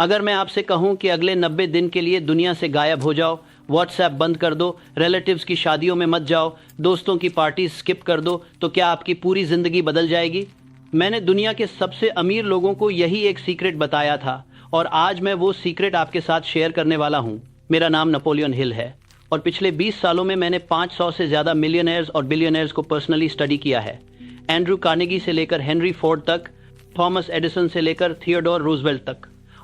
अगर मैं आपसे कहूं कि अगले 90 दिन के लिए दुनिया से गायब हो जाओ, व्हाट्सएप बंद कर दो, रिलेटिव्स की शादियों में मत जाओ, दोस्तों की पार्टी स्किप कर दो, तो क्या आपकी पूरी जिंदगी बदल जाएगी? मैंने दुनिया के सबसे अमीर लोगों को यही एक सीक्रेट बताया था और आज मैं वो सीक्रेट आपके साथ शेयर करने वाला हूं। मेरा नाम नेपोलियन हिल है और पिछले 20 सालों में मैंने 500 से ज़्यादा मिलियनेयर्स और बिलियनेयर्स को पर्सनली स्टडी किया है। एंड्रू कार्नेगी से लेकर हेनरी फोर्ड तक, थॉमस एडिसन से लेकर थियोडोर रूजवेल्ट तक।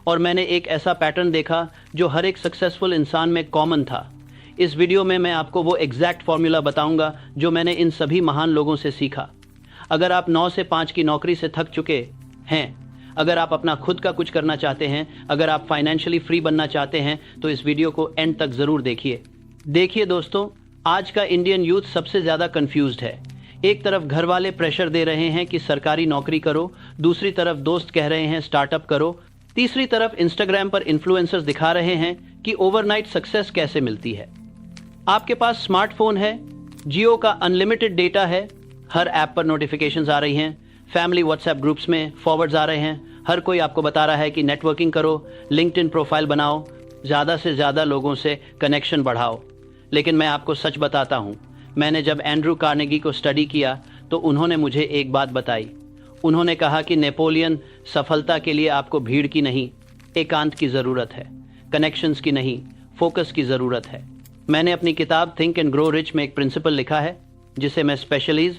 और मैंने एक ऐसा पैटर्न देखा जो हर एक सक्सेसफुल इंसान में कॉमन था। इस वीडियो में मैं आपको वो एग्जैक्ट फॉर्मूला बताऊंगा जो मैंने इन सभी महान लोगों से सीखा। अगर आप 9 से 5 की नौकरी से थक चुके हैं, अगर आप अपना खुद का कुछ करना चाहते हैं, अगर आप फाइनेंशियली फ्री बनना चाहते हैं, तो इस वीडियो को एंड तक ज़रूर देखिए दोस्तों, आज का इंडियन यूथ सबसे ज़्यादा कंफ्यूज्ड है। एक तरफ घर वाले प्रेशर दे रहे हैं कि सरकारी नौकरी करो, दूसरी तरफ दोस्त कह रहे हैं स्टार्टअप करो, तीसरी तरफ इंस्टाग्राम पर इन्फ्लुएंसर्स दिखा रहे हैं कि ओवरनाइट सक्सेस कैसे मिलती है। आपके पास स्मार्टफोन है, जियो का अनलिमिटेड डेटा है, हर ऐप पर नोटिफिकेशंस आ रही हैं, फैमिली व्हाट्सएप ग्रुप्स में फॉरवर्ड्स आ रहे हैं, हर कोई आपको बता रहा है कि नेटवर्किंग करो, लिंक्डइन प्रोफाइल बनाओ, ज़्यादा से ज़्यादा लोगों से कनेक्शन बढ़ाओ। लेकिन मैं आपको सच बताता हूँ, मैंने जब एंड्रू कार्नेगी को स्टडी किया तो उन्होंने मुझे एक बात बताई। उन्होंने कहा कि नेपोलियन, सफलता के लिए आपको भीड़ की नहीं, एकांत की ज़रूरत है, कनेक्शंस की नहीं, फोकस की ज़रूरत है। मैंने अपनी किताब थिंक एंड ग्रो रिच में एक प्रिंसिपल लिखा है जिसे मैं स्पेशलाइज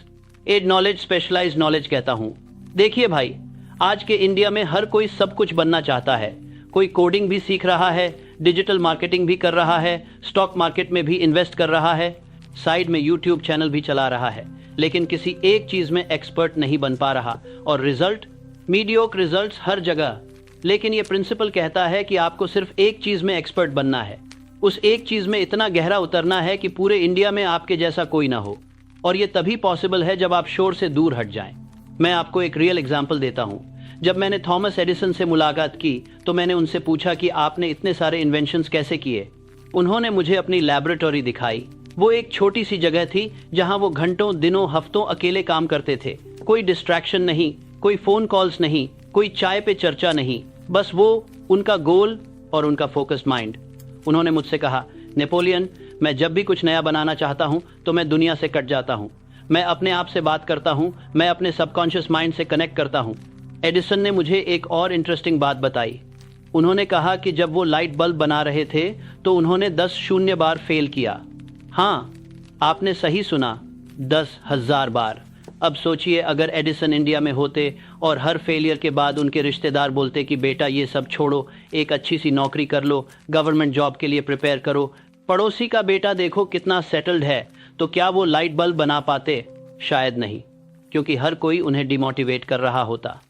नॉलेज कहता हूँ। देखिए भाई, आज के इंडिया में हर कोई सब कुछ बनना चाहता है। कोई कोडिंग भी सीख रहा है, डिजिटल मार्केटिंग भी कर रहा है, स्टॉक मार्केट में भी इन्वेस्ट कर रहा है, साइड में यूट्यूब चैनल भी चला रहा है, लेकिन किसी एक चीज में एक्सपर्ट नहीं बन पा रहा और रिजल्ट मीडियोक्र रिजल्ट्स हर जगह। लेकिन ये प्रिंसिपल कहता है कि आपको सिर्फ एक चीज में एक्सपर्ट बनना है, उस एक चीज में इतना गहरा उतरना है कि पूरे इंडिया में आपके जैसा कोई ना हो। और ये तभी पॉसिबल है जब आप शोर से दूर हट जाएं। मैं आपको एक रियल एग्जांपल देता हूँ। जब मैंने थॉमस एडिसन से मुलाकात की तो मैंने उनसे पूछा कि आपने इतने सारे इन्वेंशंस कैसे किए। उन्होंने मुझे अपनी लैबोरेटरी दिखाई। वो एक छोटी सी जगह थी जहाँ वो घंटों, दिनों, हफ्तों अकेले काम करते थे। कोई डिस्ट्रैक्शन नहीं, कोई फोन कॉल्स नहीं, कोई चाय पे चर्चा नहीं, बस वो, उनका गोल और उनका फोकस्ड माइंड। उन्होंने मुझसे कहा, नेपोलियन, मैं जब भी कुछ नया बनाना चाहता हूं तो मैं दुनिया से कट जाता हूं। मैं अपने आप से बात करता हूं, मैं अपने सबकॉन्शियस माइंड से कनेक्ट करता हूं। एडिसन ने मुझे एक और इंटरेस्टिंग बात बताई। उन्होंने कहा कि जब वो लाइट बल्ब बना रहे थे तो उन्होंने 10 शून्य बार फेल किया। हाँ, आपने सही सुना, 10,000 बार। अब सोचिए, अगर एडिसन इंडिया में होते और हर फेलियर के बाद उनके रिश्तेदार बोलते कि बेटा ये सब छोड़ो, एक अच्छी सी नौकरी कर लो, गवर्नमेंट जॉब के लिए प्रिपेयर करो, पड़ोसी का बेटा देखो कितना सेटल्ड है, तो क्या वो लाइट बल्ब बना पाते? शायद नहीं, क्योंकि हर कोई उन्हें डिमोटिवेट कर रहा होता।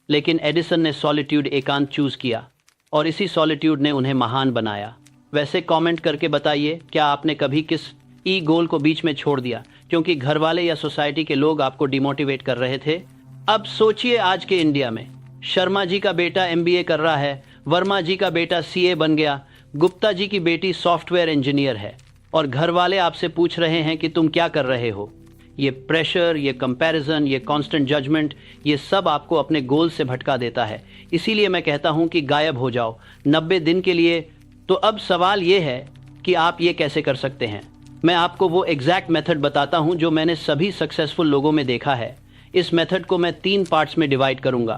लेकिन एडिसन ने सॉलिट्यूड, एकांत चूज किया और इसी सॉलिट्यूड ने उन्हें महान बनाया। वैसे कमेंट करके बताइए, क्या आपने कभी किस गोल को बीच में छोड़ दिया क्योंकि घर वाले या सोसाइटी के लोग आपको डिमोटिवेट कर रहे थे? अब सोचिए, आज के इंडिया में शर्मा जी का बेटा MBA कर रहा है, वर्मा जी का बेटा CA बन गया, गुप्ता जी की बेटी सॉफ्टवेयर इंजीनियर है और घर वाले आपसे पूछ रहे हैं कि तुम क्या कर रहे हो। ये प्रेशर, ये कंपैरिजन, ये कांस्टेंट जजमेंट, ये सब आपको अपने गोल से भटका देता है। इसीलिए मैं कहता हूं कि गायब हो जाओ 90 दिन के लिए। तो अब सवाल ये है कि आप ये कैसे कर सकते हैं। मैं आपको वो एग्जैक्ट मेथड बताता हूं जो मैंने सभी सक्सेसफुल लोगों में देखा है। इस मेथड को मैं 3 पार्ट्स में डिवाइड करूंगा।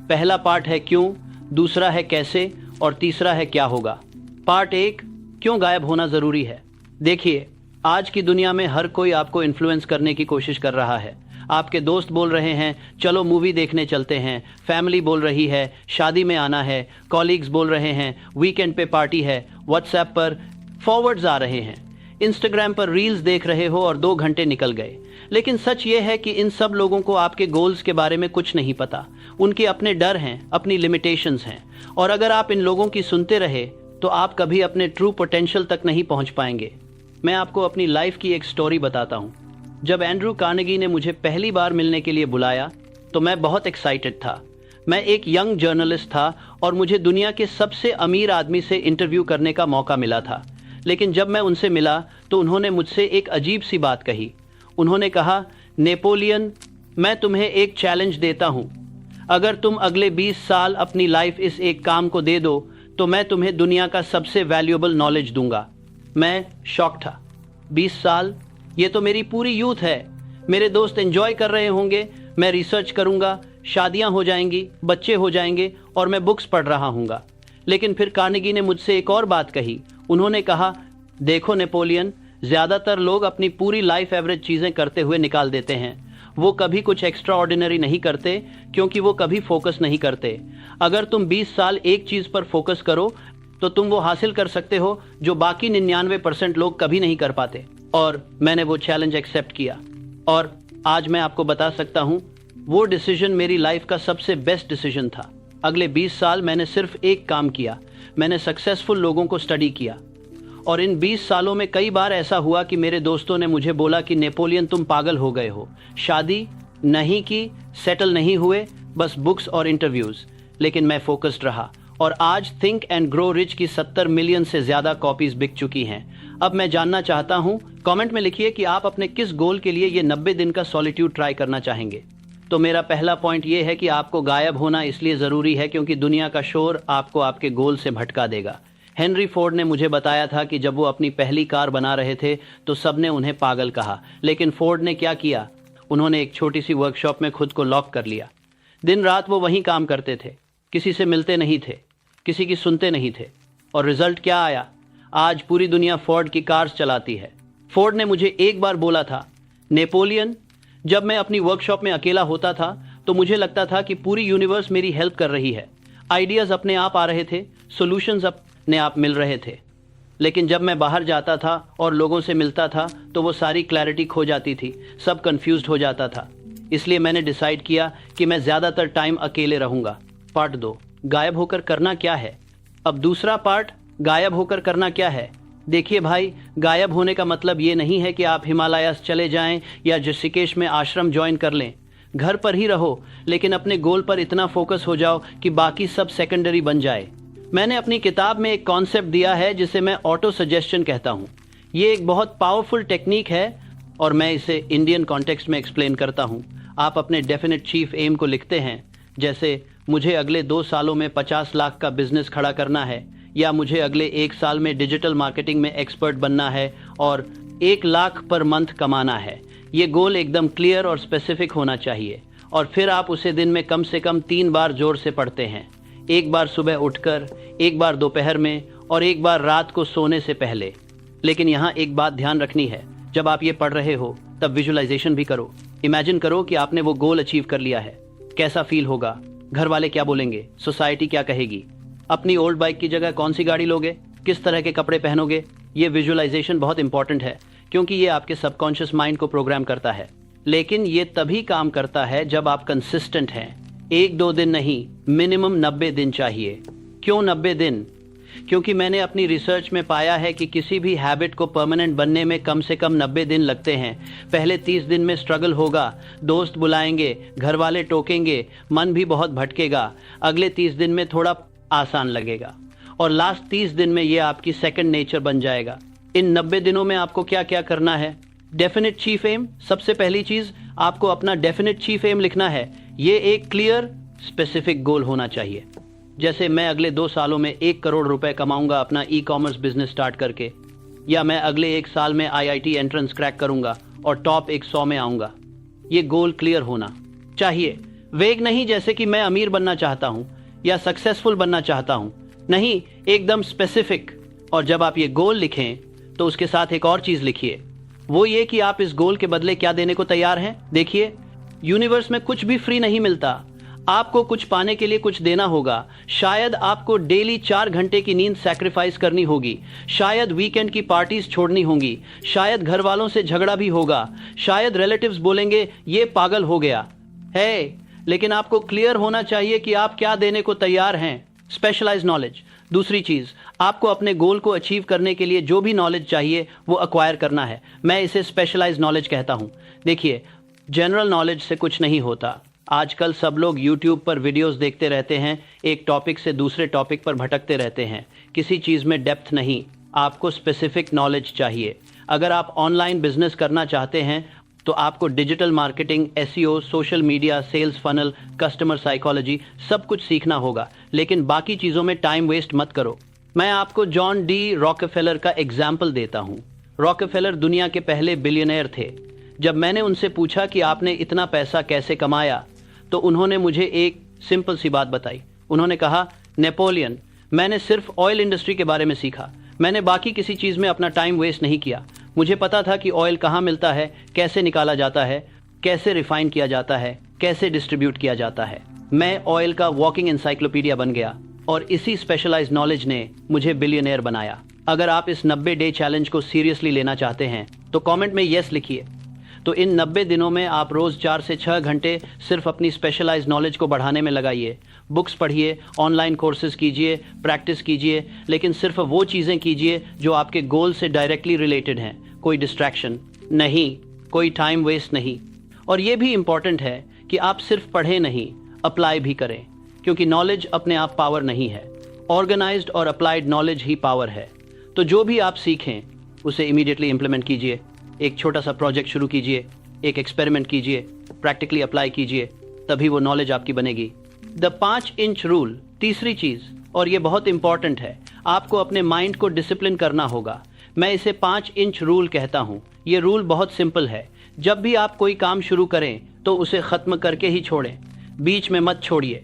पहला पार्ट है क्यों, दूसरा है कैसे और तीसरा है क्या होगा। पार्ट 1, क्यों गायब होना जरूरी है। देखिए, आज की दुनिया में हर कोई आपको इन्फ्लुएंस करने की कोशिश कर रहा है। आपके दोस्त बोल रहे हैं चलो मूवी देखने चलते हैं, फैमिली बोल रही है शादी में आना है, कॉलीग्स बोल रहे हैं वीकेंड पे पार्टी है, व्हाट्सएप पर फॉरवर्ड्स आ रहे हैं, इंस्टाग्राम पर रील्स देख रहे हो और 2 घंटे निकल गए। लेकिन सच ये है कि इन सब लोगों को आपके गोल्स के बारे में कुछ नहीं पता। उनके अपने डर हैं, अपनी लिमिटेशंस हैं, और अगर आप इन लोगों की सुनते रहे तो आप कभी अपने ट्रू पोटेंशियल तक नहीं पहुंच पाएंगे। मैं आपको अपनी लाइफ की एक स्टोरी बताता हूं। जब एंड्रू कार्नेगी ने मुझे पहली बार मिलने के लिए बुलाया तो मैं बहुत एक्साइटेड था। मैं एक यंग जर्नलिस्ट था और मुझे दुनिया के सबसे अमीर आदमी से इंटरव्यू करने का मौका मिला था। लेकिन जब मैं उनसे मिला तो उन्होंने मुझसे एक अजीब सी बात कही। उन्होंने कहा, नेपोलियन, मैं तुम्हें एक चैलेंज देता हूं। अगर तुम अगले 20 साल अपनी लाइफ इस एक काम को दे दो तो मैं तुम्हें दुनिया का सबसे वैल्यूएबल नॉलेज दूंगा। मैं शॉक था। 20 साल, ये तो मेरी पूरी यूथ है। मेरे दोस्त एंजॉय कर रहे होंगे, मैं रिसर्च करूंगा, शादियां हो जाएंगी, बच्चे हो जाएंगे और मैं बुक्स पढ़ रहा हूंगा। लेकिन फिर कार्नेगी ने मुझसे एक और बात कही। उन्होंने कहा, देखो नेपोलियन, ज्यादातर लोग अपनी पूरी लाइफ एवरेज चीजें करते हुए निकाल देते हैं। वो कभी कुछ एक्स्ट्रा ऑर्डिनरी नहीं करते क्योंकि वो कभी फोकस नहीं करते। अगर तुम 20 साल एक चीज पर फोकस करो तो तुम वो हासिल कर सकते हो जो बाकी 99% लोग कभी नहीं कर पाते। और मैंने वो चैलेंज एक्सेप्ट किया और आज मैं आपको बता सकता हूँ वो डिसीजन मेरी लाइफ का सबसे बेस्ट डिसीजन था। अगले 20 साल मैंने सिर्फ एक काम किया, मैंने सक्सेसफुल लोगों को स्टडी किया। और इन 20 सालों में कई बार ऐसा हुआ कि मेरे दोस्तों ने मुझे बोला कि नेपोलियन तुम पागल हो गए हो, शादी नहीं की, सेटल नहीं हुए, बस बुक्स और इंटरव्यूज। लेकिन मैं फोकस्ड रहा और आज थिंक एंड ग्रो रिच की 70 मिलियन से ज्यादा कॉपीज बिक चुकी हैं। अब मैं जानना चाहता हूं, कमेंट में लिखिए कि आप अपने किस गोल के लिए ये 90 दिन का सॉलिट्यूड ट्राई करना चाहेंगे। तो मेरा पहला पॉइंट ये है कि आपको गायब होना इसलिए जरूरी है क्योंकि दुनिया का शोर आपको आपके गोल से भटका देगा। हेनरी फोर्ड ने मुझे बताया था कि जब वो अपनी पहली कार बना रहे थे तो सबने उन्हें पागल कहा, लेकिन फोर्ड ने क्या किया, उन्होंने एक छोटी सी वर्कशॉप में खुद को लॉक कर लिया। दिन रात वो वहीं काम करते थे, किसी से मिलते नहीं थे, किसी की सुनते नहीं थे। और रिजल्ट क्या आया? आज पूरी दुनिया फोर्ड की कार्स चलाती है। फोर्ड ने मुझे एक बार बोला था, नेपोलियन, जब मैं अपनी वर्कशॉप में अकेला होता था तो मुझे लगता था कि पूरी यूनिवर्स मेरी हेल्प कर रही है। आइडियाज अपने आप आ रहे थे, सॉल्यूशंस अपने आप मिल रहे थे। लेकिन जब मैं बाहर जाता था और लोगों से मिलता था तो वो सारी क्लैरिटी खो जाती थी, सब कंफ्यूज्ड हो जाता था। इसलिए मैंने डिसाइड किया कि मैं ज़्यादातर टाइम अकेले रहूंगा। पार्ट 2, गायब होकर करना क्या है। अब दूसरा पार्ट, गायब होकर करना क्या है। देखिए भाई, गायब होने का मतलब ये नहीं है कि आप हिमालयास चले जाएं या ऋषिकेश में आश्रम ज्वाइन कर लें। घर पर ही रहो, लेकिन अपने गोल पर इतना फोकस हो जाओ कि बाकी सब सेकेंडरी बन जाए। मैंने अपनी किताब में एक कॉन्सेप्ट दिया है जिसे मैं ऑटो सजेशन कहता हूँ। ये एक बहुत पावरफुल टेक्निक है और मैं इसे इंडियन कॉन्टेक्स्ट में एक्सप्लेन करता हूँ। आप अपने डेफिनेट चीफ एम को लिखते हैं, जैसे मुझे अगले 2 सालों में 50 लाख का बिजनेस खड़ा करना है, या मुझे अगले 1 साल में डिजिटल मार्केटिंग में एक्सपर्ट बनना है और 1 लाख पर मंथ कमाना है। ये गोल एकदम क्लियर और स्पेसिफिक होना चाहिए। और फिर आप उसे दिन में कम से कम 3 बार जोर से पढ़ते हैं। एक बार सुबह उठकर, एक बार दोपहर में और एक बार रात को सोने से पहले। लेकिन यहाँ एक बात ध्यान रखनी है, जब आप ये पढ़ रहे हो तब विजुअलाइजेशन भी करो। इमेजिन करो कि आपने वो गोल अचीव कर लिया है। कैसा फील होगा? घर वाले क्या बोलेंगे? सोसाइटी क्या कहेगी? अपनी ओल्ड बाइक की जगह कौन सी गाड़ी लोगे? किस तरह के कपड़े पहनोगे? ये विजुअलाइजेशन बहुत इंपॉर्टेंट है क्योंकि ये आपके सबकॉन्शियस माइंड को प्रोग्राम करता है। लेकिन ये तभी काम करता है जब आप कंसिस्टेंट हैं। 1-2 दिन नहीं, मिनिमम 90 दिन चाहिए। क्यों 90 दिन? क्योंकि मैंने अपनी रिसर्च में पाया है कि किसी भी हैबिट को परमानेंट बनने में कम से कम 90 दिन लगते हैं। पहले 30 दिन में स्ट्रगल होगा, दोस्त बुलाएंगे, घर वाले टोकेंगे, मन भी बहुत भटकेगा। अगले 30 दिन में थोड़ा आसान लगेगा और लास्ट 30 दिन में ये आपकी सेकंड नेचर बन जाएगा। इन 90 दिनों में आपको क्या क्या करना है? Definite chief aim. सबसे पहली चीज, आपको अपना डेफिनेट चीफ एम लिखना है। ये एक क्लियर स्पेसिफिक गोल होना चाहिए। जैसे मैं अगले 2 सालों में 1 करोड़ रुपए कमाऊंगा अपना ई-कॉमर्स बिजनेस स्टार्ट करके, या मैं अगले 1 साल में IIT एंट्रेंस क्रैक करूंगा और टॉप 100 में आऊंगा। ये गोल क्लियर होना चाहिए। वेग नहीं, जैसे कि मैं अमीर बनना चाहता हूं या सक्सेसफुल बनना चाहता हूं। नहीं, एकदम स्पेसिफिक। और जब आप ये गोल लिखें तो उसके साथ एक और चीज लिखिए, वो ये कि आप इस गोल के बदले क्या देने को तैयार हैं। देखिए, यूनिवर्स में कुछ भी फ्री नहीं मिलता। आपको कुछ पाने के लिए कुछ देना होगा। शायद आपको डेली 4 घंटे की नींद सैक्रिफाइस करनी होगी, शायद वीकेंड की पार्टीज छोड़नी होंगी, शायद घर वालों से झगड़ा भी होगा, शायद रिलेटिव्स बोलेंगे ये पागल हो गया है। लेकिन आपको क्लियर होना चाहिए कि आप क्या देने को तैयार हैं। Specialise knowledge. दूसरी चीज, आपको अपने गोल को अचीव करने के लिए जो भी नॉलेज चाहिए वो अक्वायर करना है। मैं इसे स्पेशलाइज नॉलेज कहता हूं। देखिए, जनरल नॉलेज से कुछ नहीं होता। आजकल सब लोग YouTube पर वीडियोस देखते रहते हैं, एक टॉपिक से दूसरे टॉपिक पर भटकते रहते हैं। किसी चीज में डेप्थ नहीं, आपको स्पेसिफिक नॉलेज चाहिए। अगर आप ऑनलाइन बिजनेस करना चाहते हैं तो आपको digital marketing, SEO, social media, sales funnel, customer psychology सब कुछ सीखना होगा, लेकिन बाकी चीज़ों में टाइम वेस्ट मत करो। मैं आपको जॉन डी रॉकफेलर का एग्जाम्पल देता हूँ। रॉकफेलर दुनिया के पहले बिलियनर थे। जब मैंने उनसे पूछा कि आपने इतना पैसा कैसे कमाया, तो उन्होंने मुझे एक सिंपल सी बात बताई। उन्होंने कहा, नेपोलियन, मैंने सिर्फ ऑयल इंडस्ट्री के बारे में सीखा, मैंने बाकी किसी चीज़ में अपना टाइम वेस्ट नहीं किया। मुझे पता था कि ऑयल कहाँ मिलता है, कैसे निकाला जाता है, कैसे रिफाइन किया जाता है, कैसे डिस्ट्रीब्यूट किया जाता है। मैं ऑयल का वॉकिंग एनसाइक्लोपीडिया बन गया और इसी स्पेशलाइज्ड नॉलेज ने मुझे बिलियनर बनाया। अगर आप इस 90 डे चैलेंज को सीरियसली लेना चाहते हैं तो कमेंट में यस लिखिए। तो इन 90 दिनों में आप रोज़ 4 से 6 घंटे सिर्फ अपनी स्पेशलाइज्ड नॉलेज को बढ़ाने में लगाइए। बुक्स पढ़िए, ऑनलाइन कोर्सेज कीजिए, प्रैक्टिस कीजिए, लेकिन सिर्फ वो चीज़ें कीजिए जो आपके गोल से डायरेक्टली रिलेटेड हैं। कोई डिस्ट्रैक्शन नहीं, कोई टाइम वेस्ट नहीं। और ये भी इम्पॉर्टेंट है कि आप सिर्फ पढ़ें नहीं, अप्लाई भी करें, क्योंकि नॉलेज अपने आप पावर नहीं है। ऑर्गेनाइज्ड और अप्लाइड नॉलेज ही पावर है। तो जो भी आप सीखें उसे इमीडिएटली इम्प्लीमेंट कीजिए। एक छोटा सा प्रोजेक्ट शुरू कीजिए, एक एक्सपेरिमेंट कीजिए, प्रैक्टिकली अप्लाई कीजिए, तभी वो नॉलेज आपकी बनेगी। द 5 इंच रूल, तीसरी चीज़, और ये बहुत इंपॉर्टेंट है, आपको अपने माइंड को डिसिप्लिन करना होगा। मैं इसे 5 इंच रूल कहता हूँ। ये रूल बहुत सिंपल है। जब भी आप कोई काम शुरू करें तो उसे ख़त्म करके ही छोड़ें, बीच में मत छोड़िए।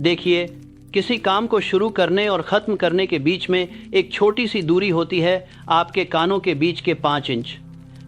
देखिए, किसी काम को शुरू करने और ख़त्म करने के बीच में एक छोटी सी दूरी होती है, आपके कानों के बीच के 5 इंच।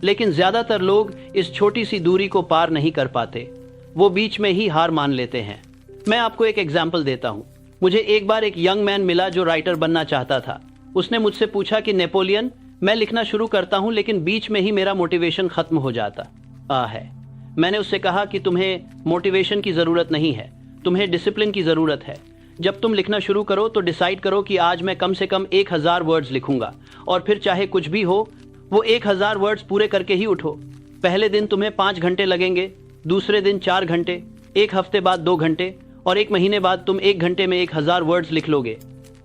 लेकिन ज़्यादातर लोग इस छोटी सी दूरी को पार नहीं कर पाते, वो बीच में ही हार मान लेते हैं। मैं आपको एक एग्जाम्पल देता हूँ। मुझे एक बार एक यंग मैन मिला जो राइटर बनना चाहता था। उसने मुझसे पूछा कि नेपोलियन, मैं लिखना शुरू करता हूँ लेकिन बीच में ही मेरा मोटिवेशन ख़त्म हो जाता है। मैंने उससे कहा कि तुम्हें मोटिवेशन की ज़रूरत नहीं है, तुम्हें डिसिप्लिन की ज़रूरत है। जब तुम लिखना शुरू करो तो डिसाइड करो कि आज मैं कम से कम 1000 वर्ड्स लिखूंगा, और फिर चाहे कुछ भी हो वो 1000 वर्ड्स पूरे करके ही उठो। पहले दिन तुम्हें 5 घंटे लगेंगे, दूसरे दिन 4 घंटे, एक हफ्ते बाद 2 घंटे, और एक महीने बाद तुम 1 घंटे में 1000 वर्ड्स लिख लोगे।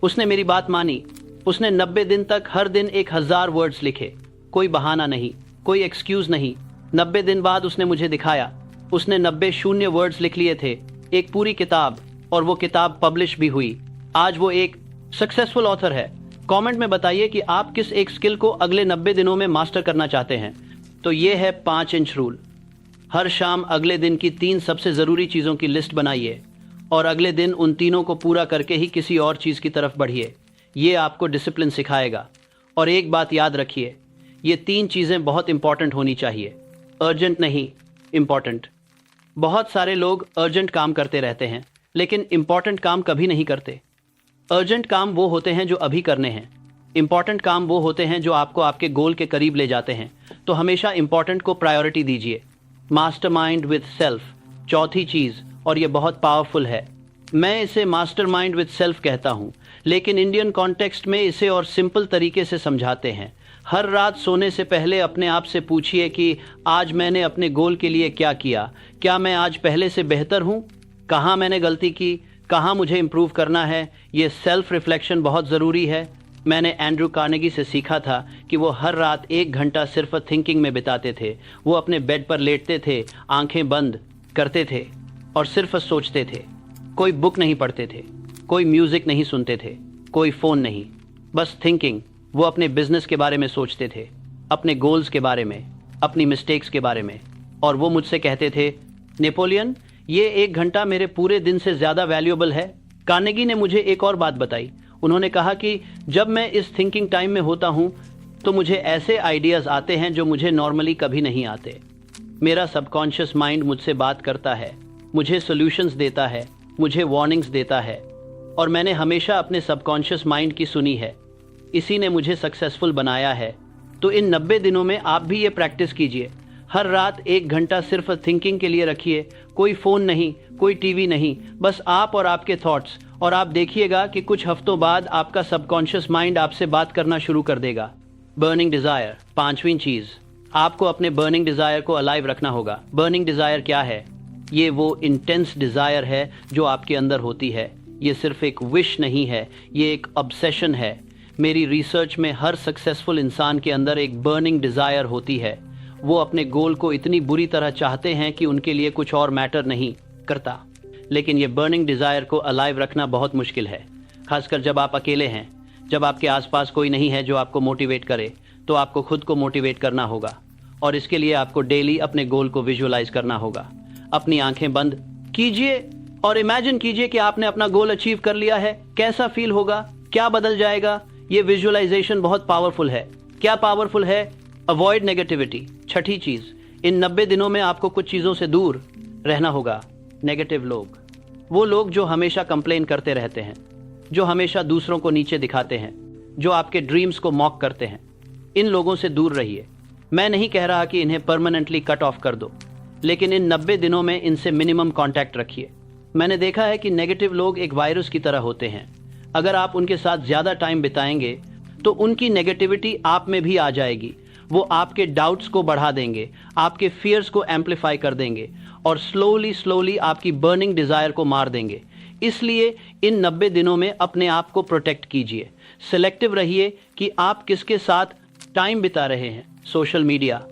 उसने मेरी बात मानी। उसने 90 दिन तक हर दिन 1000 वर्ड्स लिखे। कोई बहाना नहीं, कोई एक्सक्यूज़ नहीं। 90 दिन बाद उसने मुझे दिखाया। उसने 90 शून्य वर्ड्स लिख लिए थे, एक पूरी किताब, और वो किताब पब्लिश भी हुई। आज वो एक सक्सेसफुल ऑथर है। कमेंट में बताइए कि आप किस एक स्किल को अगले 90 दिनों में मास्टर करना चाहते हैं। तो ये है 5 इंच रूल। हर शाम अगले दिन की 3 सबसे ज़रूरी चीज़ों की लिस्ट बनाइए, और अगले दिन उन तीनों को पूरा करके ही किसी और चीज़ की तरफ बढ़िए। ये आपको डिसिप्लिन सिखाएगा। और एक बात याद रखिए, ये 3 चीज़ें बहुत इंपॉर्टेंट होनी चाहिए। अर्जेंट नहीं, इंपॉर्टेंट। बहुत सारे लोग अर्जेंट काम करते रहते हैं लेकिन इंपॉर्टेंट काम कभी नहीं करते। अर्जेंट काम वो होते हैं जो अभी करने हैं, इंपॉर्टेंट काम वो होते हैं जो आपको आपके गोल के करीब ले जाते हैं। तो हमेशा इंपॉर्टेंट को प्रायोरिटी दीजिए। मास्टरमाइंड विद सेल्फ, चौथी चीज़, और ये बहुत पावरफुल है। मैं इसे मास्टरमाइंड विद सेल्फ कहता हूँ, लेकिन इंडियन कॉन्टेक्स्ट में इसे और सिंपल तरीके से समझाते हैं। हर रात सोने से पहले अपने आप से पूछिए कि आज मैंने अपने गोल के लिए क्या किया, क्या मैं आज पहले से बेहतर हूँ, कहाँ मैंने गलती की, कहाँ मुझे इम्प्रूव करना है। ये सेल्फ रिफ्लेक्शन बहुत ज़रूरी है। मैंने एंड्रू कार्नेगी से सीखा था कि वो हर रात 1 घंटा सिर्फ थिंकिंग में बिताते थे। वो अपने बेड पर लेटते थे, आंखें बंद करते थे और सिर्फ सोचते थे। कोई बुक नहीं पढ़ते थे, कोई म्यूज़िक नहीं सुनते थे, कोई फ़ोन नहीं, बस थिंकिंग। वो अपने बिजनेस के बारे में सोचते थे, अपने गोल्स के बारे में, अपनी मिस्टेक्स के बारे में। और वो मुझसे कहते थे, नेपोलियन, ये 1 घंटा मेरे पूरे दिन से ज़्यादा वैल्यूएबल है। कार्नेगी ने मुझे एक और बात बताई। उन्होंने कहा कि जब मैं इस थिंकिंग टाइम में होता हूँ तो मुझे ऐसे आइडियाज़ आते हैं जो मुझे नॉर्मली कभी नहीं आते। मेरा सबकॉन्शियस माइंड मुझसे बात करता है, मुझे सॉल्यूशंस देता है, मुझे वार्निंग्स देता है, और मैंने हमेशा अपने सबकॉन्शियस माइंड की सुनी है। इसी ने मुझे सक्सेसफुल बनाया है। तो इन 90 दिनों में आप भी ये प्रैक्टिस कीजिए। हर रात 1 घंटा सिर्फ थिंकिंग के लिए रखिए। कोई फ़ोन नहीं, कोई टीवी नहीं, बस आप और आपके थॉट्स। और आप देखिएगा कि कुछ हफ्तों बाद आपका सबकॉन्शियस माइंड आपसे बात करना शुरू कर देगा। बर्निंग डिज़ायर, 5वीं चीज़, आपको अपने बर्निंग डिज़ायर को अलाइव रखना होगा। बर्निंग डिज़ायर क्या है? ये वो इंटेंस डिज़ायर है जो आपके अंदर होती है। ये सिर्फ एक विश नहीं है, ये एक ऑब्सेशन है। मेरी रिसर्च में हर सक्सेसफुल इंसान के अंदर एक बर्निंग डिज़ायर होती है, वो अपने गोल को इतनी बुरी तरह चाहते हैं कि उनके लिए कुछ और मैटर नहीं करता। लेकिन ये बर्निंग डिजायर को अलाइव रखना बहुत मुश्किल है, खासकर जब आप अकेले हैं, जब आपके आसपास कोई नहीं है जो आपको मोटिवेट करे। तो आपको खुद को मोटिवेट करना होगा और इसके लिए आपको डेली अपने गोल को विजुअलाइज करना होगा। अपनी आंखें बंद कीजिए और इमेजिन कीजिए कि आपने अपना गोल अचीव कर लिया है। कैसा फील होगा, क्या बदल जाएगा? ये विजुअलाइजेशन बहुत पावरफुल है। क्या पावरफुल है? Avoid negativity. छठी चीज, इन 90 दिनों में आपको कुछ चीजों से दूर रहना होगा। नेगेटिव लोग, वो लोग जो हमेशा कंप्लेन करते रहते हैं, जो हमेशा दूसरों को नीचे दिखाते हैं, जो आपके ड्रीम्स को मॉक करते हैं, इन लोगों से दूर रहिए। मैं नहीं कह रहा कि इन्हें परमानेंटली कट ऑफ कर दो, लेकिन इन 90 दिनों में इनसे मिनिमम कांटेक्ट रखिए। मैंने देखा है कि नेगेटिव लोग एक वायरस की तरह होते हैं। अगर आप उनके साथ ज्यादा टाइम बिताएंगे तो उनकी नेगेटिविटी आप में भी आ जाएगी। वो आपके डाउट्स को बढ़ा देंगे, आपके फियर्स को एम्पलीफाई कर देंगे और स्लोली आपकी बर्निंग डिजायर को मार देंगे। इसलिए इन 90 दिनों में अपने आप को प्रोटेक्ट कीजिए। सिलेक्टिव रहिए कि आप किसके साथ टाइम बिता रहे हैं। सोशल मीडिया,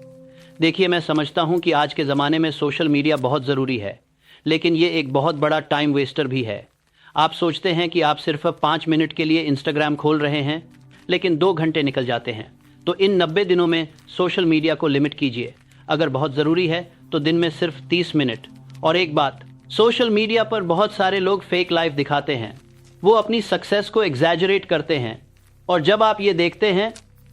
देखिए मैं समझता हूं कि आज के ज़माने में सोशल मीडिया बहुत ज़रूरी है, लेकिन ये एक बहुत बड़ा टाइम वेस्टर भी है। आप सोचते हैं कि आप सिर्फ 5 मिनट के लिए इंस्टाग्राम खोल रहे हैं, लेकिन 2 घंटे निकल जाते हैं। तो इन 90 दिनों में सोशल मीडिया को लिमिट कीजिए। अगर बहुत ज़रूरी है तो दिन में सिर्फ 30 मिनट। और एक बात, सोशल मीडिया पर बहुत सारे लोग फेक लाइफ दिखाते हैं। वो अपनी सक्सेस को एग्जैजरेट करते हैं और जब आप ये देखते हैं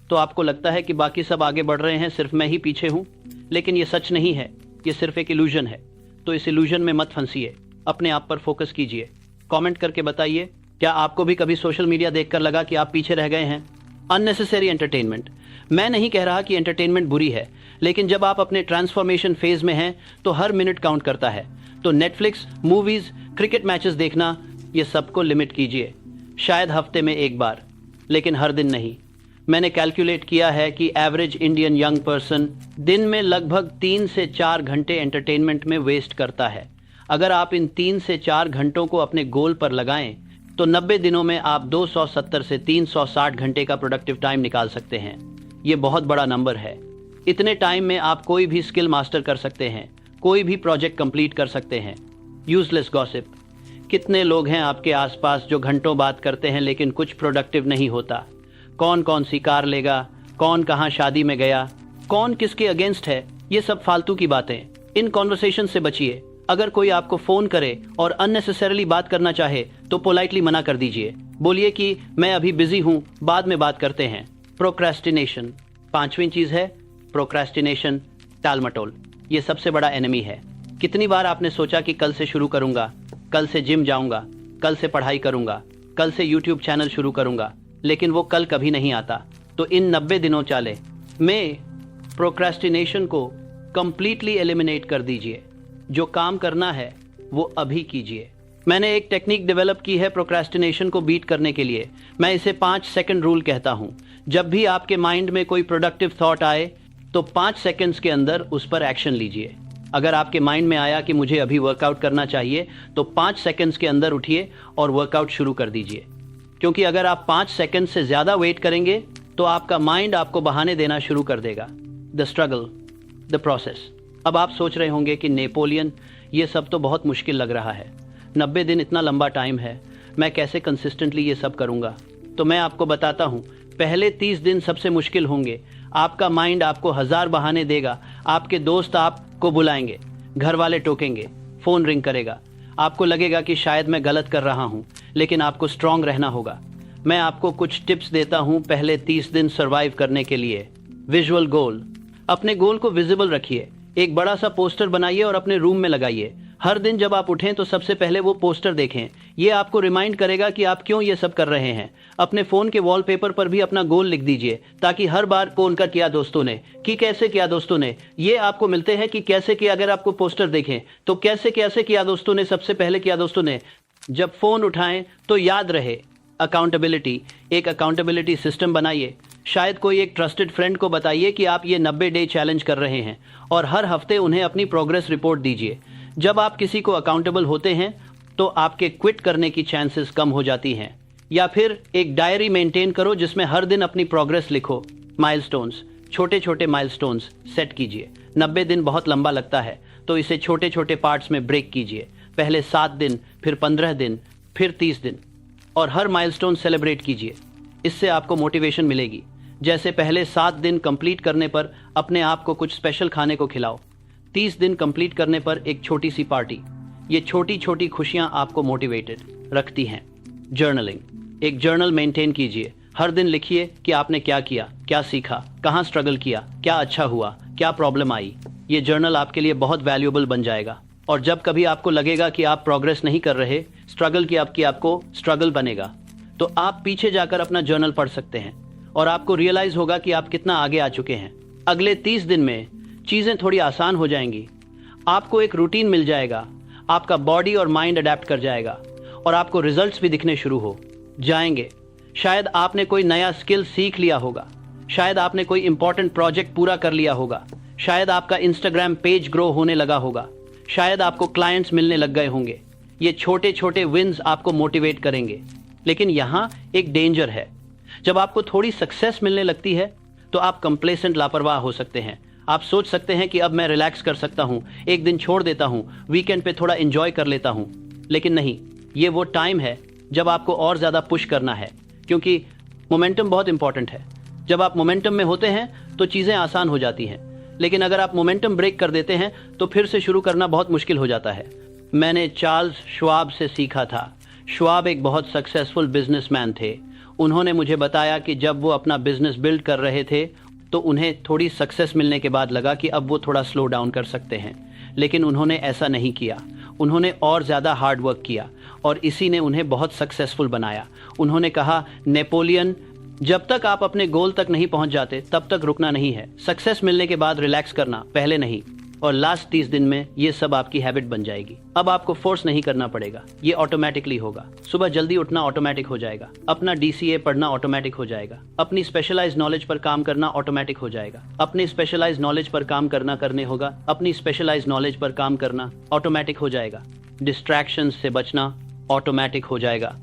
तो आपको लगता है कि बाकी सब आगे बढ़ रहे हैं, सिर्फ मैं ही पीछे हूँ। लेकिन ये सच नहीं है, ये सिर्फ एक इल्यूजन है। तो इस इल्यूजन में मत फंसिए, अपने आप पर फोकस कीजिए। कमेंट करके बताइए, क्या आपको भी कभी सोशल मीडिया देखकर लगा कि आप पीछे रह गए हैं? अननेसेसरी एंटरटेनमेंट, मैं नहीं कह रहा कि एंटरटेनमेंट बुरी है, लेकिन जब आप अपने ट्रांसफॉर्मेशन फेज में हैं तो हर मिनट काउंट करता है। तो नेटफ्लिक्स, मूवीज, क्रिकेट मैचेस देखना, ये सबको लिमिट कीजिए। शायद हफ्ते में एक बार, लेकिन हर दिन नहीं। मैंने कैलकुलेट किया है कि एवरेज इंडियन यंग पर्सन दिन में लगभग 3 से 4 घंटे एंटरटेनमेंट में वेस्ट करता है। अगर आप इन 3 से 4 घंटों को अपने गोल पर लगाएं तो 90 दिनों में आप 270 से 360 घंटे का प्रोडक्टिव टाइम निकाल सकते हैं। ये बहुत बड़ा नंबर है। इतने टाइम में आप कोई भी स्किल मास्टर कर सकते हैं, कोई भी प्रोजेक्ट कंप्लीट कर सकते हैं। यूजलेस गॉसिप, कितने लोग हैं आपके आसपास जो घंटों बात करते हैं लेकिन कुछ प्रोडक्टिव नहीं होता। कौन कौन सी कार लेगा, कौन कहाँ शादी में गया, कौन किसके अगेंस्ट है, ये सब फालतू की बातें। इन कॉन्वर्सेशन से बचिए। अगर कोई आपको फोन करे और अननेसेसरली बात करना चाहे तो पोलाइटली मना कर दीजिए। बोलिए कि मैं अभी बिजी हूँ, बाद में बात करते हैं। प्रोक्रेस्टिनेशन, 5वीं चीज है प्रोक्रेस्टिनेशन, टालमटोल। ये सबसे बड़ा एनिमी है। कितनी बार आपने सोचा कि कल से शुरू करूंगा, कल से जिम जाऊंगा, कल से पढ़ाई करूंगा, कल से यूट्यूब चैनल शुरू करूंगा, लेकिन वो कल कभी नहीं आता। तो इन 90 दिनों चाले में प्रोक्रेस्टिनेशन को कंप्लीटली एलिमिनेट कर दीजिए। जो काम करना है वो अभी कीजिए। मैंने एक टेक्निक डेवलप की है प्रोक्रेस्टिनेशन को बीट करने के लिए। मैं इसे 5 सेकंड रूल कहता हूं। जब भी आपके माइंड में कोई प्रोडक्टिव थॉट आए तो 5 सेकंड्स के अंदर उस पर एक्शन लीजिए। अगर आपके माइंड में आया कि मुझे अभी वर्कआउट करना चाहिए तो 5 सेकंड्स के अंदर उठिए और वर्कआउट शुरू कर दीजिए। क्योंकि अगर आप 5 सेकंड से ज्यादा वेट करेंगे तो आपका माइंड आपको बहाने देना शुरू कर देगा। The struggle, the process. अब आप सोच रहे होंगे कि नेपोलियन, ये सब तो बहुत मुश्किल लग रहा है। 90 दिन इतना लंबा टाइम है, मैं कैसे कंसिस्टेंटली ये सब करूंगा? तो मैं आपको बताता हूं, पहले 30 दिन सबसे मुश्किल होंगे। आपका माइंड आपको 1000 बहाने देगा। आपके दोस्त आपको बुलाएंगे, घर वाले टोकेंगे, फोन रिंग करेगा। आपको लगेगा कि शायद मैं गलत कर रहा हूं, लेकिन आपको स्ट्रांग रहना होगा। मैं आपको कुछ टिप्स देता हूं पहले 30 दिन सर्वाइव करने के लिए। विजुअल गोल, अपने गोल को विजिबल रखिए। एक बड़ा सा पोस्टर बनाइए और अपने रूम में लगाइए। हर दिन जब आप उठें तो सबसे पहले वो पोस्टर देखें। ये आपको रिमाइंड करेगा कि आप क्यों ये सब कर रहे हैं। अपने फोन के वॉलपेपर पर भी अपना गोल लिख दीजिए, ताकि हर बार कौन का किया दोस्तों ने, कि कैसे किया दोस्तों ने, ये आपको मिलते हैं कि कैसे किया। अगर आपको पोस्टर देखें तो कैसे कैसे किया दोस्तों ने, सबसे पहले किया दोस्तों ने। जब फोन उठाएं तो याद रहे अकाउंटेबिलिटी, एक अकाउंटेबिलिटी सिस्टम बनाइए। शायद कोई एक ट्रस्टेड फ्रेंड को बताइए कि आप ये 90 डे चैलेंज कर रहे हैं और हर हफ्ते उन्हें अपनी प्रोग्रेस रिपोर्ट दीजिए। जब आप किसी को अकाउंटेबल होते हैं तो आपके क्विट करने की चांसेस कम हो जाती हैं। या फिर एक डायरी मेंटेन करो जिसमें हर दिन अपनी प्रोग्रेस लिखो। माइलस्टोन्स, छोटे छोटे माइलस्टोन्स सेट कीजिए। 90 दिन बहुत लंबा लगता है, तो इसे छोटे छोटे पार्ट्स में ब्रेक कीजिए। पहले 7 दिन, फिर 15 दिन, फिर 30 दिन, और हर माइलस्टोन सेलिब्रेट कीजिए। इससे आपको मोटिवेशन मिलेगी। जैसे पहले 7 दिन कंप्लीट करने पर अपने आप को कुछ स्पेशल खाने को खिलाओ। 30 दिन कंप्लीट करने पर एक छोटी सी पार्टी। ये छोटी छोटी खुशियां आपको मोटिवेटेड रखती हैं। जर्नलिंग, एक जर्नल मेंटेन कीजिए। हर दिन लिखिए कि आपने क्या किया, क्या सीखा, कहाँ स्ट्रगल किया, क्या अच्छा हुआ, क्या प्रॉब्लम आई। ये जर्नल आपके लिए बहुत वैल्यूएबल बन जाएगा। और जब कभी आपको लगेगा कि आप प्रोग्रेस नहीं कर रहे, स्ट्रगल की आपको स्ट्रगल बनेगा, तो आप पीछे जाकर अपना जर्नल पढ़ सकते हैं और आपको रियलाइज होगा कि आप कितना आगे आ चुके हैं। अगले 30 दिन में चीजें थोड़ी आसान हो जाएंगी। आपको एक रूटीन मिल जाएगा, आपका बॉडी और माइंड अडेप्ट कर जाएगा और आपको रिजल्ट्स भी दिखने शुरू हो जाएंगे। शायद आपने कोई नया स्किल सीख लिया होगा, शायद आपने कोई इंपॉर्टेंट प्रोजेक्ट पूरा कर लिया होगा, शायद आपका इंस्टाग्राम पेज ग्रो होने लगा होगा, शायद आपको क्लाइंट्स मिलने लग गए होंगे। ये छोटे छोटे विन्स आपको मोटिवेट करेंगे। लेकिन यहाँ एक डेंजर है। जब आपको थोड़ी सक्सेस मिलने लगती है तो आप कंप्लेसेंट, लापरवाह हो सकते हैं। आप सोच सकते हैं कि अब मैं रिलैक्स कर सकता हूँ, एक दिन छोड़ देता हूँ, वीकेंड पे थोड़ा एंजॉय कर लेता हूँ। लेकिन नहीं, ये वो टाइम है जब आपको और ज़्यादा पुश करना है, क्योंकि मोमेंटम बहुत इंपॉर्टेंट है। जब आप मोमेंटम में होते हैं तो चीज़ें आसान हो जाती हैं, लेकिन अगर आप मोमेंटम ब्रेक कर देते हैं तो फिर से शुरू करना बहुत मुश्किल हो जाता है। मैंने चार्ल्स श्वाब से सीखा था। श्वाब एक बहुत सक्सेसफुल बिजनेसमैन थे। उन्होंने मुझे बताया कि जब वो अपना बिजनेस बिल्ड कर रहे थे तो उन्हें थोड़ी सक्सेस मिलने के बाद लगा कि अब वो थोड़ा स्लो डाउन कर सकते हैं, लेकिन उन्होंने ऐसा नहीं किया। उन्होंने और ज़्यादा हार्ड वर्क किया और इसी ने उन्हें बहुत सक्सेसफुल बनाया। उन्होंने कहा, नेपोलियन, जब तक आप अपने गोल तक नहीं पहुंच जाते तब तक रुकना नहीं है। सक्सेस मिलने के बाद रिलैक्स करना, पहले नहीं। और लास्ट 30 दिन में ये सब आपकी हैबिट बन जाएगी। अब आपको फोर्स नहीं करना पड़ेगा, ये ऑटोमेटिकली होगा। सुबह जल्दी उठना ऑटोमेटिक हो जाएगा, अपना DCA पढ़ना ऑटोमेटिक हो जाएगा, अपनी स्पेशलाइज्ड नॉलेज पर काम करना ऑटोमेटिक हो जाएगा, अपनी स्पेशलाइज्ड नॉलेज पर काम करने होगा, अपनी स्पेशलाइज्ड नॉलेज पर काम करना ऑटोमेटिक हो जाएगा। डिस्ट्रैक्शन से बचना ऑटोमेटिक हो जाएगा।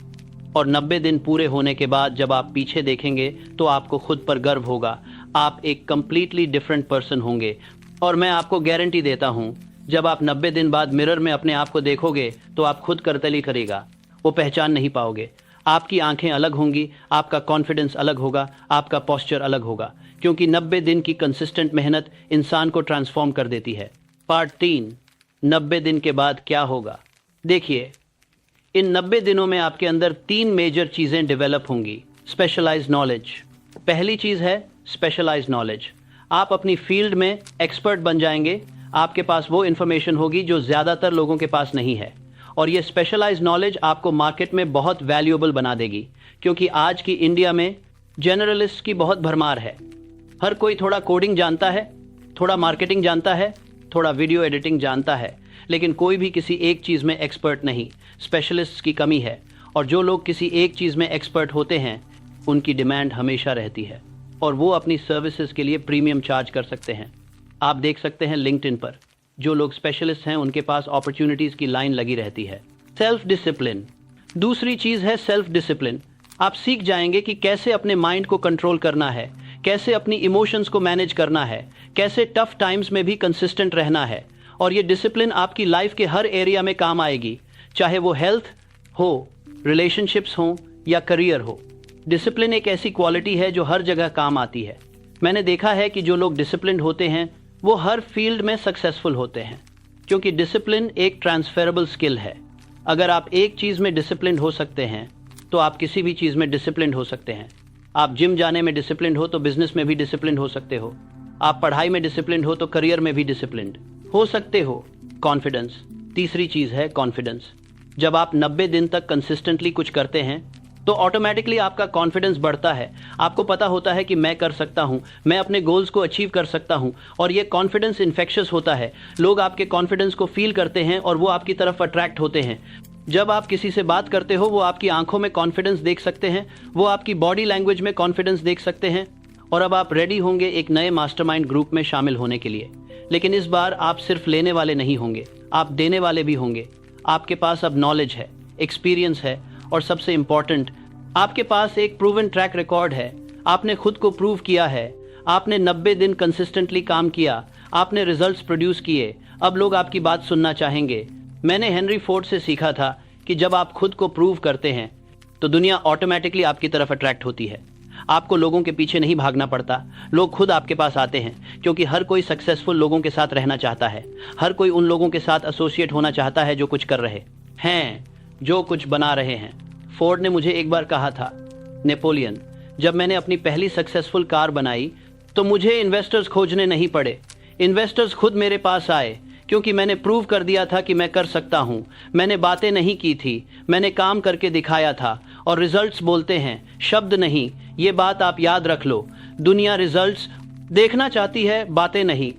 और 90 दिन पूरे होने के बाद जब आप पीछे देखेंगे तो आपको खुद पर गर्व होगा। आप एक कंप्लीटली डिफरेंट पर्सन होंगे। और मैं आपको गारंटी देता हूँ, जब आप 90 दिन बाद मिरर में अपने आप को देखोगे तो आप खुद करतली करेगा, वो पहचान नहीं पाओगे। आपकी आंखें अलग होंगी, आपका कॉन्फिडेंस अलग होगा, आपका पोस्चर अलग होगा, क्योंकि 90 दिन की कंसिस्टेंट मेहनत इंसान को ट्रांसफॉर्म कर देती है। पार्ट 3, 90 दिन के बाद क्या होगा। देखिए, इन 90 दिनों में आपके अंदर 3 मेजर चीज़ें डेवलप होंगी। स्पेशलाइज्ड नॉलेज, पहली चीज़ है स्पेशलाइज्ड नॉलेज। आप अपनी फील्ड में एक्सपर्ट बन जाएंगे। आपके पास वो इन्फॉर्मेशन होगी जो ज़्यादातर लोगों के पास नहीं है, और ये स्पेशलाइज्ड नॉलेज आपको मार्केट में बहुत वैल्यूएबल बना देगी, क्योंकि आज की इंडिया में जनरलिस्ट की बहुत भरमार है। हर कोई थोड़ा कोडिंग जानता है, थोड़ा मार्केटिंग जानता है, थोड़ा वीडियो एडिटिंग जानता है, लेकिन कोई भी किसी एक चीज़ में एक्सपर्ट नहीं। स्पेशलिस्ट की कमी है, और जो लोग किसी एक चीज़ में एक्सपर्ट होते हैं उनकी डिमांड हमेशा रहती है, और वो अपनी सर्विसेज के लिए प्रीमियम चार्ज कर सकते हैं। आप देख सकते हैं लिंक्डइन पर जो लोग स्पेशलिस्ट हैं उनके पास अपॉर्चुनिटीज़ की लाइन लगी रहती है। सेल्फ डिसिप्लिन, दूसरी चीज़ है सेल्फ डिसिप्लिन। आप सीख जाएंगे कि कैसे अपने माइंड को कंट्रोल करना है, कैसे अपनी इमोशंस को मैनेज करना है, कैसे टफ टाइम्स में भी कंसिस्टेंट रहना है। और ये डिसिप्लिन आपकी लाइफ के हर एरिया में काम आएगी, चाहे वो हेल्थ हो, रिलेशनशिप्स हो या करियर हो। डिसिप्लिन एक ऐसी क्वालिटी है जो हर जगह काम आती है। मैंने देखा है कि जो लोग डिसिप्लिन्ड होते हैं वो हर फील्ड में सक्सेसफुल होते हैं, क्योंकि डिसिप्लिन एक ट्रांसफरेबल स्किल है। अगर आप एक चीज़ में डिसिप्लिन्ड हो सकते हैं तो आप किसी भी चीज़ में डिसिप्लिन्ड हो सकते हैं। आप जिम जाने में डिसिप्लिन्ड हो तो बिजनेस में भी डिसिप्लिन्ड हो सकते हो। आप पढ़ाई में डिसिप्लिन्ड हो तो करियर में भी डिसिप्लिन्ड हो सकते हो। कॉन्फिडेंस, तीसरी चीज़ है कॉन्फिडेंस। जब आप 90 दिन तक कंसिस्टेंटली कुछ करते हैं तो ऑटोमेटिकली आपका कॉन्फिडेंस बढ़ता है। आपको पता होता है कि मैं कर सकता हूँ, मैं अपने गोल्स को अचीव कर सकता हूँ, और ये कॉन्फिडेंस इन्फेक्शियस होता है। लोग आपके कॉन्फिडेंस को फील करते हैं और वो आपकी तरफ अट्रैक्ट होते हैं। जब आप किसी से बात करते हो वो आपकी आंखों में कॉन्फिडेंस देख सकते हैं, वो आपकी बॉडी लैंग्वेज में कॉन्फिडेंस देख सकते हैं, और अब आप रेडी होंगे एक नए मास्टरमाइंड ग्रुप में शामिल होने के लिए। लेकिन इस बार आप सिर्फ लेने वाले नहीं होंगे, आप देने वाले भी होंगे। आपके पास अब नॉलेज है, एक्सपीरियंस है, और सबसे इम्पॉर्टेंट, आपके पास एक प्रूवन ट्रैक रिकॉर्ड है। आपने खुद को प्रूव किया है। आपने 90 दिन कंसिस्टेंटली काम किया, आपने रिजल्ट्स प्रोड्यूस किए, अब लोग आपकी बात सुनना चाहेंगे। मैंने हेनरी फोर्ड से सीखा था कि जब आप खुद को प्रूव करते हैं तो दुनिया ऑटोमेटिकली आपकी तरफ अट्रैक्ट होती है। आपको लोगों के पीछे नहीं भागना पड़ता, लोग खुद आपके पास आते हैं, क्योंकि हर कोई सक्सेसफुल लोगों के साथ रहना चाहता है। हर कोई उन लोगों के साथ एसोसिएट होना चाहता है जो कुछ कर रहे हैं, जो कुछ बना रहे हैं। फोर्ड ने मुझे एक बार कहा था, नेपोलियन, जब मैंने अपनी पहली सक्सेसफुल कार बनाई तो मुझे इन्वेस्टर्स खोजने नहीं पड़े, इन्वेस्टर्स खुद मेरे पास आए, क्योंकि मैंने प्रूव कर दिया था कि मैं कर सकता हूं। मैंने बातें नहीं की थी, मैंने काम करके दिखाया था। और रिजल्ट्स बोलते हैं, शब्द नहीं। ये बात आप याद रख लो, दुनिया रिजल्ट्स देखना चाहती है, बातें नहीं।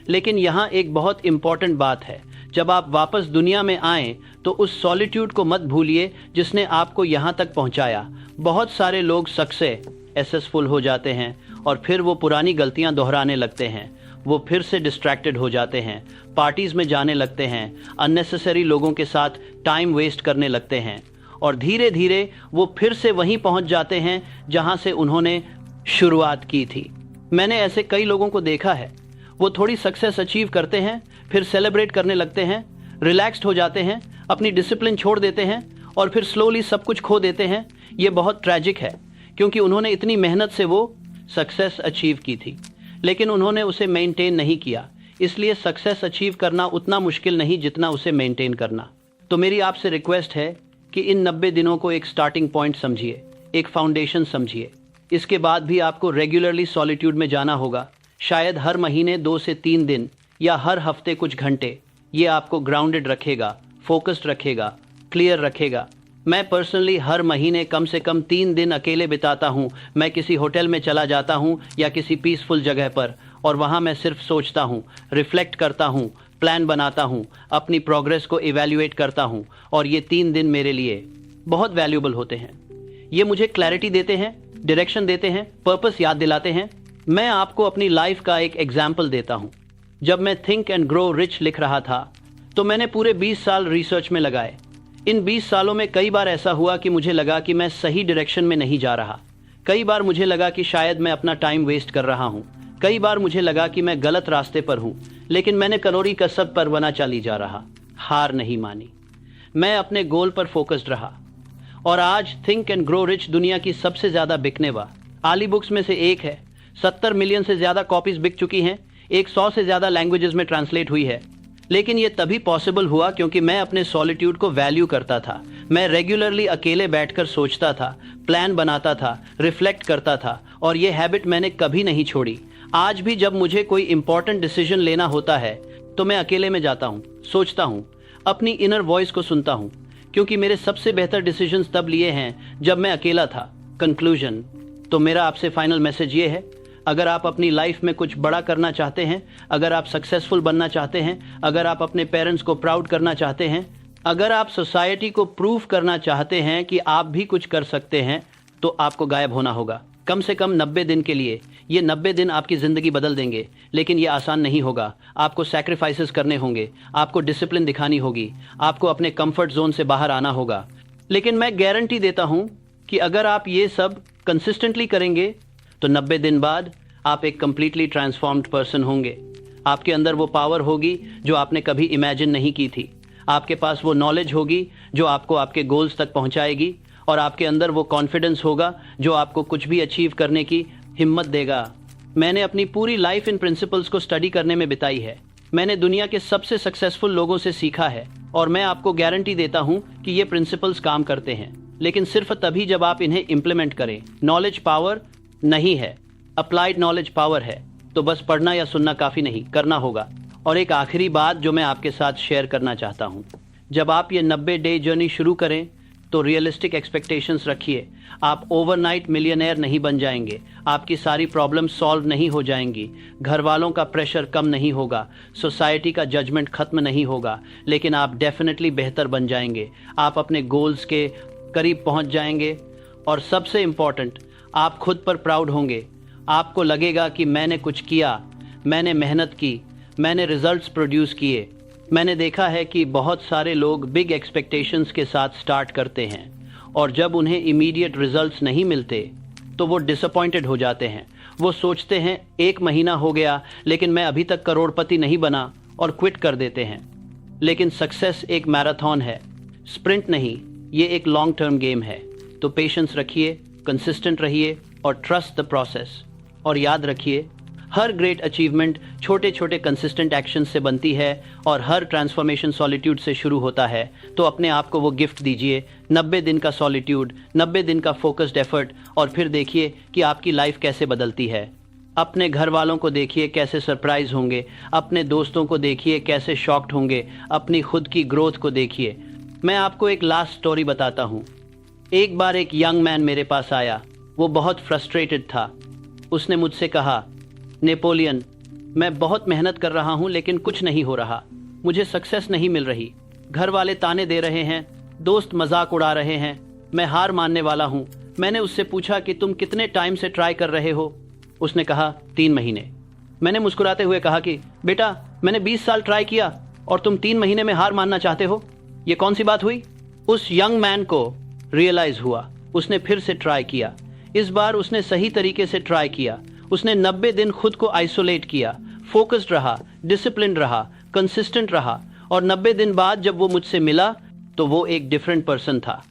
लेकिन यहाँ एक बहुत इंपॉर्टेंट बात है, जब आप वापस दुनिया में आएं तो उस सॉलिट्यूड को मत भूलिए जिसने आपको यहाँ तक पहुँचाया। बहुत सारे लोग सक्सेसफुल हो जाते हैं और फिर वो पुरानी गलतियाँ दोहराने लगते हैं। वो फिर से डिस्ट्रैक्टेड हो जाते हैं, पार्टीज में जाने लगते हैं, अननेसेसरी लोगों के साथ टाइम वेस्ट करने लगते हैं, और धीरे धीरे वो फिर से वहीं पहुंच जाते हैं जहां से उन्होंने शुरुआत की थी। मैंने ऐसे कई लोगों को देखा है, वो थोड़ी सक्सेस अचीव करते हैं, फिर सेलिब्रेट करने लगते हैं, रिलैक्स्ड हो जाते हैं, अपनी डिसिप्लिन छोड़ देते हैं और फिर स्लोली सब कुछ खो देते हैं। ये बहुत ट्रैजिक है, क्योंकि उन्होंने इतनी मेहनत से वो सक्सेस अचीव की थी, लेकिन उन्होंने उसे मेंटेन नहीं किया। इसलिए सक्सेस अचीव करना उतना मुश्किल नहीं जितना उसे मेंटेन करना। तो मेरी आपसे रिक्वेस्ट है कि इन 90 दिनों को एक स्टार्टिंग पॉइंट समझिए, एक फाउंडेशन समझिए। इसके बाद भी आपको रेगुलरली सॉलिट्यूड में जाना होगा, शायद हर महीने 2 से 3 दिन या हर हफ्ते कुछ घंटे। ये आपको ग्राउंडेड रखेगा, फोकस्ड रखेगा, क्लियर रखेगा। मैं पर्सनली हर महीने कम से कम 3 दिन अकेले बिताता हूँ। मैं किसी होटल में चला जाता हूँ या किसी पीसफुल जगह पर, और वहाँ मैं सिर्फ सोचता हूँ, रिफ्लेक्ट करता हूँ, प्लान बनाता हूँ, अपनी प्रोग्रेस को इवैल्यूएट करता हूँ। और ये 3 दिन मेरे लिए बहुत वैल्यूएबल होते हैं। ये मुझे क्लैरिटी देते हैं, डायरेक्शन देते हैं, पर्पस याद दिलाते हैं। मैं आपको अपनी लाइफ का एक एग्जाम्पल देता हूँ। जब मैं थिंक एंड ग्रो रिच लिख रहा था तो मैंने पूरे 20 साल रिसर्च में लगाए। इन 20 सालों में कई बार ऐसा हुआ कि मुझे लगा कि मैं सही डायरेक्शन में नहीं जा रहा। कई बार मुझे लगा कि शायद मैं अपना टाइम वेस्ट कर रहा हूँ। कई बार मुझे लगा कि मैं गलत रास्ते पर हूँ, लेकिन मैंने कनोरी कसब पर बना चली जा रहा, हार नहीं मानी। मैं अपने गोल पर फोकस्ड रहा, और आज थिंक एंड ग्रो रिच दुनिया की सबसे ज्यादा बिकने वाली बुक्स में से एक है। 70 मिलियन से ज्यादा कॉपीज बिक चुकी हैं, 100 से ज्यादा लैंग्वेजेस में ट्रांसलेट हुई है। लेकिन ये तभी पॉसिबल हुआ क्योंकि मैं अपने सॉलिट्यूड को वैल्यू करता था। मैं रेगुलरली अकेले बैठकर सोचता था, प्लान बनाता था, रिफ्लेक्ट करता था, और ये हैबिट मैंने कभी नहीं छोड़ी। आज भी जब मुझे कोई इंपॉर्टेंट डिसीजन लेना होता है तो मैं अकेले में जाता हूँ, सोचता हूँ, अपनी इनर वॉइस को सुनता हूँ, क्योंकि मेरे सबसे बेहतर डिसीजंस तब लिए हैं जब मैं अकेला था। कंक्लूजन, तो मेरा आपसे फाइनल मैसेज ये है, अगर आप अपनी लाइफ में कुछ बड़ा करना चाहते हैं, अगर आप सक्सेसफुल बनना चाहते हैं, अगर आप अपने पेरेंट्स को प्राउड करना चाहते हैं, अगर आप सोसाइटी को प्रूव करना चाहते हैं कि आप भी कुछ कर सकते हैं, तो आपको गायब होना होगा, कम से कम 90 दिन के लिए। ये 90 दिन आपकी ज़िंदगी बदल देंगे, लेकिन ये आसान नहीं होगा। आपको सैक्रिफाइसेस करने होंगे, आपको डिसिप्लिन दिखानी होगी, आपको अपने कंफर्ट जोन से बाहर आना होगा। लेकिन मैं गारंटी देता हूँ कि अगर आप ये सब कंसिस्टेंटली करेंगे तो 90 दिन बाद आप एक कंप्लीटली ट्रांसफॉर्म्ड पर्सन होंगे। आपके अंदर वो पावर होगी जो आपने कभी इमेजिन नहीं की थी। आपके पास वो नॉलेज होगी जो आपको आपके गोल्स तक पहुंचाएगी, और आपके अंदर वो कॉन्फिडेंस होगा जो आपको कुछ भी अचीव करने की हिम्मत देगा। मैंने अपनी पूरी लाइफ इन प्रिंसिपल्स को स्टडी करने में बिताई है। मैंने दुनिया के सबसे सक्सेसफुल लोगों से सीखा है, और मैं आपको गारंटी देता हूं कि ये प्रिंसिपल्स काम करते हैं, लेकिन सिर्फ तभी जब आप इन्हें इम्प्लीमेंट करें। नॉलेज पावर नहीं है, अप्लाइड नॉलेज पावर है। तो बस पढ़ना या सुनना काफ़ी नहीं, करना होगा। और एक आखिरी बात जो मैं आपके साथ शेयर करना चाहता हूँ, जब आप ये 90 डे जर्नी शुरू करें तो रियलिस्टिक एक्सपेक्टेशंस रखिए। आप ओवरनाइट मिलियनेयर नहीं बन जाएंगे, आपकी सारी प्रॉब्लम सॉल्व नहीं हो जाएंगी, घर वालों का प्रेशर कम नहीं होगा, सोसाइटी का जजमेंट खत्म नहीं होगा, लेकिन आप डेफिनेटली बेहतर बन जाएंगे। आप अपने गोल्स के करीब पहुंच जाएंगे, और सबसे इम्पॉर्टेंट, आप खुद पर प्राउड होंगे। आपको लगेगा कि मैंने कुछ किया, मैंने मेहनत की, मैंने रिजल्ट्स प्रोड्यूस किए। मैंने देखा है कि बहुत सारे लोग बिग एक्सपेक्टेशंस के साथ स्टार्ट करते हैं, और जब उन्हें इमीडिएट रिजल्ट्स नहीं मिलते तो वो डिसअपॉइंटेड हो जाते हैं। वो सोचते हैं 1 महीना हो गया लेकिन मैं अभी तक करोड़पति नहीं बना और क्विट कर देते हैं। लेकिन सक्सेस एक मैराथन है, स्प्रिंट नहीं। ये एक लॉन्ग टर्म गेम है। तो पेशेंस रखिए, कंसिस्टेंट रहिए और ट्रस्ट द प्रोसेस। और याद रखिए, हर ग्रेट अचीवमेंट छोटे छोटे कंसिस्टेंट एक्शन से बनती है और हर ट्रांसफॉर्मेशन सॉलिट्यूड से शुरू होता है। तो अपने आप को वो गिफ्ट दीजिए, 90 दिन का सॉलिट्यूड, 90 दिन का फोकस्ड एफर्ट, और फिर देखिए कि आपकी लाइफ कैसे बदलती है। अपने घर वालों को देखिए कैसे सरप्राइज होंगे, अपने दोस्तों को देखिए कैसे शॉक्ड होंगे, अपनी खुद की ग्रोथ को देखिए। मैं आपको एक लास्ट स्टोरी बताता हूँ। एक बार एक यंग मैन मेरे पास आया। वो बहुत फ्रस्ट्रेटेड था। उसने मुझसे कहा, नेपोलियन, मैं बहुत मेहनत कर रहा हूँ लेकिन कुछ नहीं हो रहा। मुझे सक्सेस नहीं मिल रही। घर वाले ताने दे रहे हैं, दोस्त मजाक उड़ा रहे हैं, मैं हार मानने वाला हूँ। मैंने उससे पूछा कि तुम कितने टाइम से ट्राई कर रहे हो? उसने कहा 3 महीने। मैंने मुस्कुराते हुए कहा कि बेटा, मैंने 20 साल ट्राई किया और तुम 3 महीने में हार मानना चाहते हो? ये कौन सी बात हुई? उस यंग मैन को रियलाइज हुआ। उसने फिर से ट्राई किया। इस बार उसने सही तरीके से ट्राई किया। उसने 90 दिन खुद को आइसोलेट किया, फोकस्ड रहा, डिसिप्लिन रहा, कंसिस्टेंट रहा, और 90 दिन बाद जब वो मुझसे मिला तो वो एक डिफरेंट पर्सन था।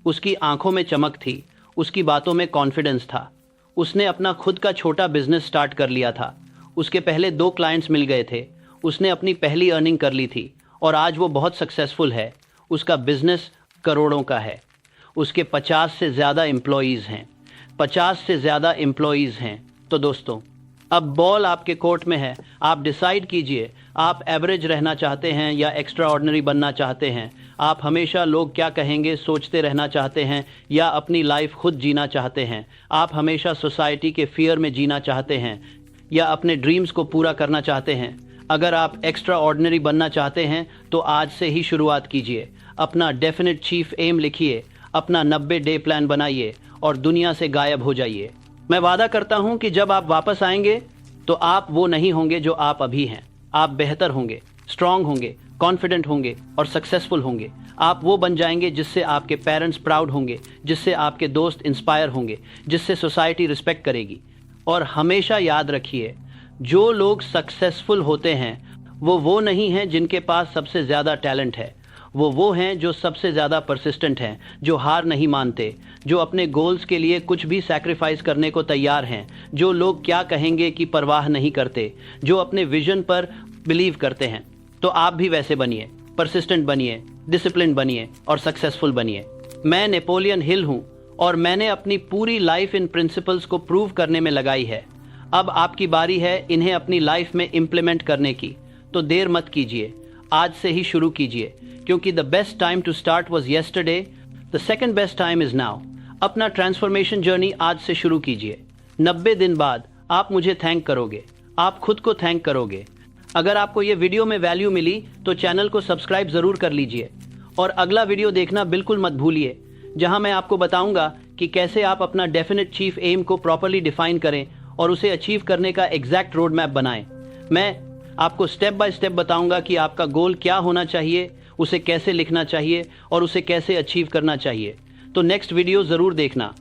उसकी आंखों में चमक थी, उसकी बातों में कॉन्फिडेंस था। उसने अपना खुद का छोटा बिजनेस स्टार्ट कर लिया था। उसके पहले 2 क्लाइंट्स मिल गए थे। उसने अपनी पहली अर्निंग कर ली थी और आज वो बहुत सक्सेसफुल है। उसका बिजनेस करोड़ों का है। उसके 50 से ज़्यादा एम्प्लॉयज़ हैं। 50 से ज़्यादा एम्प्लॉयज़ हैं। तो दोस्तों, अब बॉल आपके कोर्ट में है। आप डिसाइड कीजिए, आप एवरेज रहना चाहते हैं या एक्स्ट्रा ऑर्डिनरी बनना चाहते हैं? आप हमेशा लोग क्या कहेंगे सोचते रहना चाहते हैं या अपनी लाइफ खुद जीना चाहते हैं? आप हमेशा सोसाइटी के फियर में जीना चाहते हैं या अपने ड्रीम्स को पूरा करना चाहते हैं? अगर आप एक्स्ट्रा ऑर्डिनरी बनना चाहते हैं तो आज से ही शुरुआत कीजिए। अपना डेफिनेट चीफ एम लिखिए, अपना 90 डे प्लान बनाइए और दुनिया से गायब हो जाइए। मैं वादा करता हूं कि जब आप वापस आएंगे तो आप वो नहीं होंगे जो आप अभी हैं। आप बेहतर होंगे, स्ट्रांग होंगे, कॉन्फिडेंट होंगे और सक्सेसफुल होंगे। आप वो बन जाएंगे जिससे आपके पेरेंट्स प्राउड होंगे, जिससे आपके दोस्त इंस्पायर होंगे, जिससे सोसाइटी रिस्पेक्ट करेगी। और हमेशा याद रखिए, जो लोग सक्सेसफुल होते हैं वो नहीं हैं जिनके पास सबसे ज़्यादा टैलेंट है। वो हैं जो सबसे ज़्यादा परसिस्टेंट हैं, जो हार नहीं मानते, जो अपने गोल्स के लिए कुछ भी सैक्रिफाइस करने को तैयार हैं, जो लोग क्या कहेंगे की परवाह नहीं करते, जो अपने विजन पर बिलीव करते हैं। तो आप भी वैसे बनिए, परसिस्टेंट बनिए, डिसिप्लिन बनिए और सक्सेसफुल बनिए। मैं नेपोलियन हिल हूँ और मैंने अपनी पूरी लाइफ इन प्रिंसिपल्स को प्रूव करने में लगाई है। अब आपकी बारी है इन्हें अपनी लाइफ में इम्प्लीमेंट करने की। तो देर मत कीजिए, आज से ही शुरू कीजिए, क्योंकि the best time to start was yesterday, the second best time is now. अपना ट्रांसफॉर्मेशन जर्नी आज से शुरू कीजिए। 90 दिन बाद आप मुझे थैंक करोगे, आप खुद को थैंक करोगे। अगर आपको ये वीडियो में वैल्यू मिली तो चैनल को सब्सक्राइब जरूर कर लीजिए और अगला वीडियो देखना बिल्कुल मत भूलिए, जहां मैं आपको बताऊंगा कि कैसे आप अपना डेफिनेट चीफ एम को प्रॉपर्ली डिफाइन करें और उसे अचीव करने का एग्जैक्ट रोड मैप बनाएं। मैं आपको स्टेप बाय स्टेप बताऊंगा कि आपका गोल क्या होना चाहिए, उसे कैसे लिखना चाहिए और उसे कैसे अचीव करना चाहिए। तो नेक्स्ट वीडियो ज़रूर देखना।